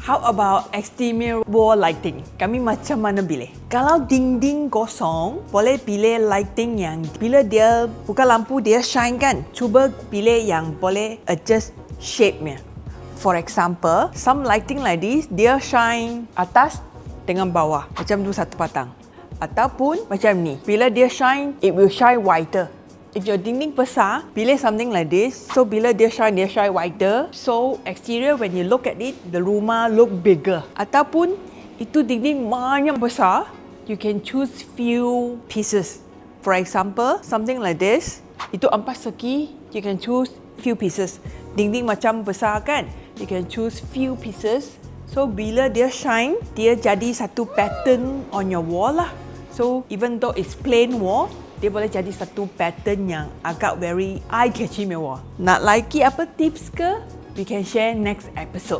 How about exterior wall lighting? Kami macam mana pilih? Kalau dinding kosong, boleh pilih lighting yang bila dia buka lampu dia shine kan. Cuba pilih yang boleh adjust shape-nya. For example, some lighting like this, dia shine atas dengan bawah. Macam tu satu patang. Ataupun macam ni. Bila dia shine, it will shine wider. If your dinding besar, pilih something like this. So bila dia shine wider. So exterior when you look at it, the rumah look bigger. Ataupun itu dinding banyak besar, you can choose few pieces. For example, something like this. Itu 4 segi, you can choose few pieces. Dinding macam besar kan? You can choose few pieces. So bila dia shine, dia jadi satu pattern on your wall lah. So even though it's plain wall, dia boleh jadi satu pattern yang agak very eye-catching wall. Nak lagi apa tips ke? We can share next episode.